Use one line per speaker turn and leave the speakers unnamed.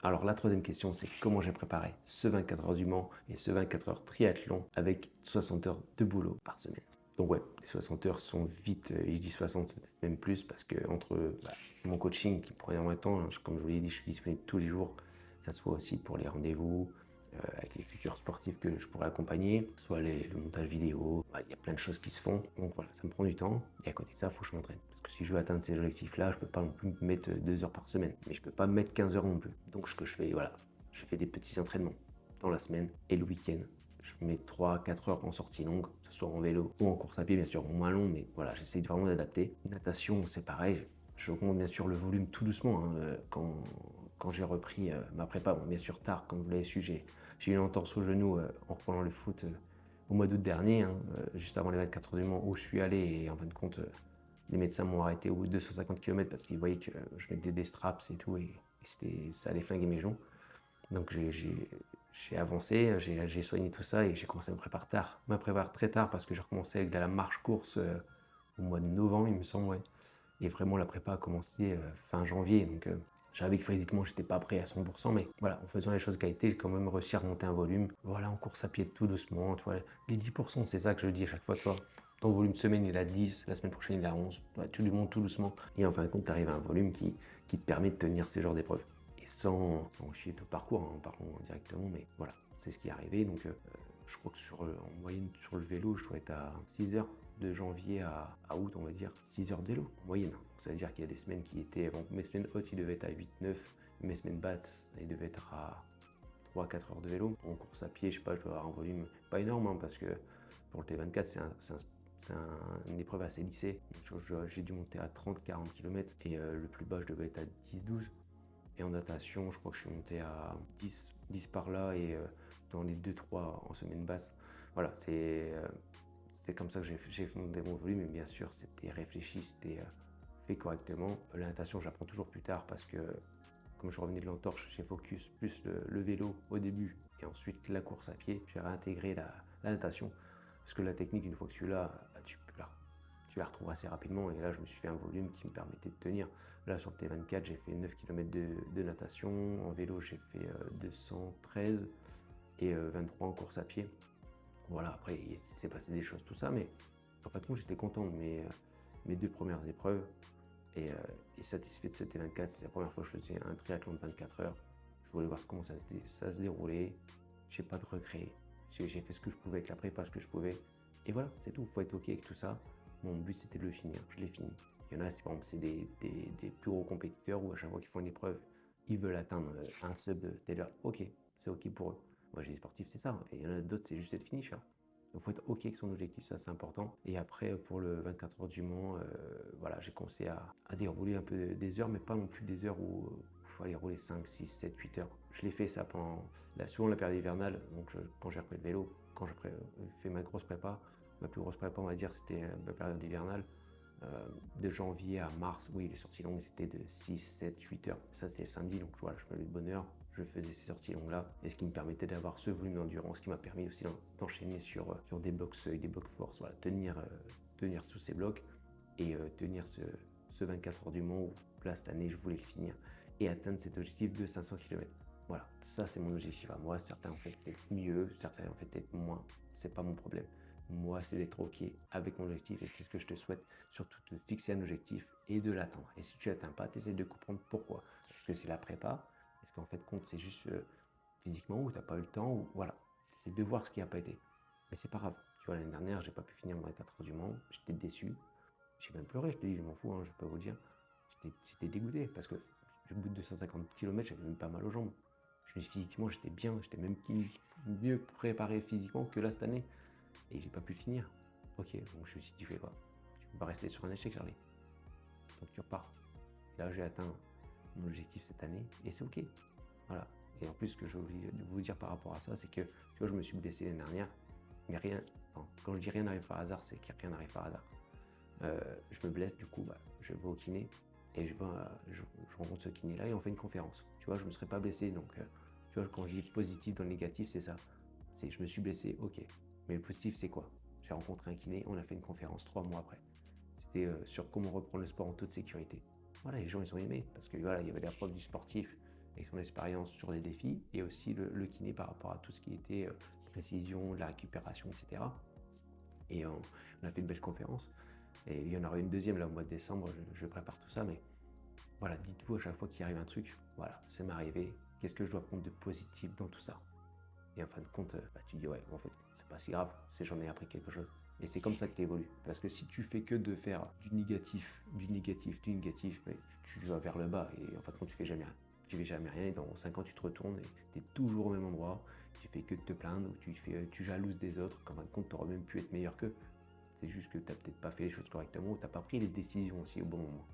Alors la troisième question, c'est comment j'ai préparé ce 24 heures du Mans et ce 24 heures triathlon avec 60 heures de boulot par semaine. Donc ouais, les 60 heures sont vite, et je dis 60, c'est peut-être même plus, parce que entre mon coaching qui prend énormément de temps, hein, comme je vous l'ai dit, je suis disponible tous les jours, ça soit aussi pour les rendez-vous, avec les futurs sportifs que je pourrais accompagner, soit le montage vidéo, il y a plein de choses qui se font, donc voilà, ça me prend du temps, et à côté de ça, il faut que je m'entraîne. Parce que si je veux atteindre ces objectifs-là, je peux pas non plus me mettre 2 heures par semaine, mais je peux pas me mettre 15 heures non plus. Donc ce que je fais, voilà, je fais des petits entraînements dans la semaine et le week-end. Je mets 3-4 heures en sortie longue, que ce soit en vélo ou en course à pied, bien sûr, moins long, mais voilà, j'essaie vraiment d'adapter. Natation, c'est pareil, j'augmente bien sûr le volume tout doucement, hein, quand j'ai repris ma prépa, bon, bien sûr tard, comme vous l'avez su, j'ai eu une entorse au genou en reprenant le foot au mois d'août dernier, hein, juste avant les 24 heures du Mans où je suis allé, et en fin de compte, les médecins m'ont arrêté au bout de 250 km parce qu'ils voyaient que je mettais des straps et tout, et ça allait flinguer mes jambes. Donc j'ai avancé, j'ai soigné tout ça et j'ai commencé à me préparer tard. Me préparer très tard parce que j'ai recommencé avec de la marche-course au mois de novembre, il me semble, ouais. Et vraiment, la prépa a commencé fin janvier. Donc j'avais que physiquement, j'étais pas prêt à 100%, mais voilà, en faisant les choses qualité, j'ai quand même réussi à remonter un volume. Voilà, en course à pied tout doucement, tu vois. Les 10%, c'est ça que je dis à chaque fois, tu vois. Ton volume de semaine, il est à 10, la semaine prochaine, il est à 11. Ouais, tu lui montes tout doucement. Et en fin de compte, tu arrives à un volume qui te permet de tenir ces genres d'épreuves. Et sans chier tout le parcours, hein, en parlant directement, mais voilà, c'est ce qui est arrivé. Donc je crois que en moyenne sur le vélo, je dois être à 6 heures de janvier à août, on va dire 6 heures de vélo en moyenne. Donc, ça veut dire qu'il y a des semaines qui étaient, bon, mes semaines hautes, ils devaient être à 8-9, mes semaines basses, ils devaient être à 3-4 heures de vélo. En course à pied, je sais pas, je dois avoir un volume pas énorme, hein, parce que pour le T24, une épreuve assez lissée. J'ai dû monter à 30-40 km et le plus bas, je devais être à 10-12. Et en natation, je crois que je suis monté à 10 par là, et dans les 2-3 en semaine basse. Voilà, c'est comme ça que j'ai monté mon volume, et bien sûr, c'était réfléchi, c'était fait correctement. La natation, j'apprends toujours plus tard parce que, comme je revenais de l'entorse, j'ai focus plus le vélo au début et ensuite la course à pied. J'ai réintégré la natation parce que la technique, une fois que tu l'as, tu la retrouves assez rapidement, et là je me suis fait un volume qui me permettait de tenir. Là sur le T24, j'ai fait 9 km de natation, en vélo j'ai fait 213 et 23 en course à pied. Voilà, après il s'est passé des choses, tout ça, mais en fait j'étais content de mes 2 premières épreuves, et satisfait de ce T24. C'est la première fois que je faisais un triathlon de 24 heures. Je voulais voir comment ça se déroulait. J'ai pas de regrets. J'ai fait ce que je pouvais avec la prépa, ce que je pouvais. Et voilà, c'est tout. Il faut être OK avec tout ça. Mon but, c'était de le finir. Je l'ai fini. Il y en a, par exemple, c'est des plus gros compétiteurs où à chaque fois qu'ils font une épreuve, ils veulent atteindre un sub. T'es là, OK, c'est OK pour eux. Moi, j'ai des sportifs, c'est ça. Et il y en a d'autres, c'est juste être finisher. Il faut être OK avec son objectif, ça c'est important. Et après, pour le 24 heures du Mans, voilà, j'ai commencé à dérouler un peu des heures, mais pas non plus des heures où il fallait rouler 5, 6, 7, 8 heures. Je l'ai fait ça pendant souvent la période hivernale, donc quand j'ai repris le vélo, quand j'ai fait ma grosse prépa, ma plus grosse prépa, on va dire, c'était la période hivernale. De janvier à mars, oui, les sorties longues c'était de 6, 7, 8 heures. Ça c'était le samedi, donc voilà, je me levais de bonne heure, je faisais ces sorties longues là, et ce qui me permettait d'avoir ce volume d'endurance, qui m'a permis aussi d'enchaîner sur des blocs seuil, des blocs force, voilà, tenir sous ces blocs, et tenir ce 24 heures du Mans où là cette année je voulais le finir et atteindre cet objectif de 500 km. Voilà, ça c'est mon objectif à moi. Certains en fait peut-être mieux, certains en fait peut-être moins, c'est pas mon problème. Moi, c'est d'être OK avec mon objectif, et c'est ce que je te souhaite. Surtout de fixer un objectif et de l'atteindre. Et si tu l'atteins pas, tu essaies de comprendre pourquoi. Est-ce que c'est la prépa? Est-ce qu'en fait, compte, c'est juste physiquement, ou tu n'as pas eu le temps, ou voilà. C'est de voir ce qui n'a pas été. Mais c'est pas grave. Tu vois, l'année dernière, j'ai pas pu finir mon 4 heures du Mans. J'étais déçu. J'ai même pleuré, je te dis, je m'en fous, hein, je peux vous dire. J'étais dégoûté parce que au bout de 250 km, j'avais même pas mal aux jambes. Physiquement, j'étais bien, j'étais même mieux préparé physiquement que là cette année. Et j'ai pas pu finir. Ok, donc je me suis dit, tu fais quoi? Tu peux pas rester sur un échec, Charlie. Donc tu repars. Et là, j'ai atteint mon objectif cette année, et c'est ok. Voilà. Et en plus, ce que je voulais vous dire par rapport à ça, c'est que, tu vois, je me suis blessé l'année dernière, mais rien, enfin, quand je dis rien n'arrive par hasard, c'est que rien n'arrive par hasard. Je me blesse, du coup, je vais au kiné, et je rencontre ce kiné-là, et on fait une conférence. Tu vois, je me serais pas blessé, donc, tu vois, quand je dis positif dans le négatif, c'est ça. C'est je me suis blessé, ok. Mais le positif, c'est quoi? J'ai rencontré un kiné, on a fait une conférence 3 mois après. C'était sur comment reprendre le sport en toute sécurité. Voilà, les gens, ils ont aimé, parce que voilà, il y avait la preuve du sportif avec son expérience sur les défis, et aussi le kiné par rapport à tout ce qui était précision, la récupération, etc. Et on a fait une belle conférence. Et il y en aura une deuxième là au mois de décembre, je prépare tout ça, mais voilà, dites-vous à chaque fois qu'il arrive un truc, voilà, ça m'est arrivé, qu'est-ce que je dois prendre de positif dans tout ça? Et en fin de compte, tu dis ouais, en fait, c'est pas si grave, c'est j'en ai appris quelque chose. Et c'est comme ça que tu évolues. Parce que si tu fais que de faire du négatif, du négatif, du négatif, mais tu vas vers le bas et en fin de compte, tu fais jamais rien. Tu fais jamais rien et dans 5 ans, tu te retournes et tu es toujours au même endroit, tu fais que de te plaindre ou tu jalouses des autres, qu'en fin de compte, tu aurais même pu être meilleur qu'eux. C'est juste que tu n'as peut-être pas fait les choses correctement ou tu n'as pas pris les décisions aussi au bon moment.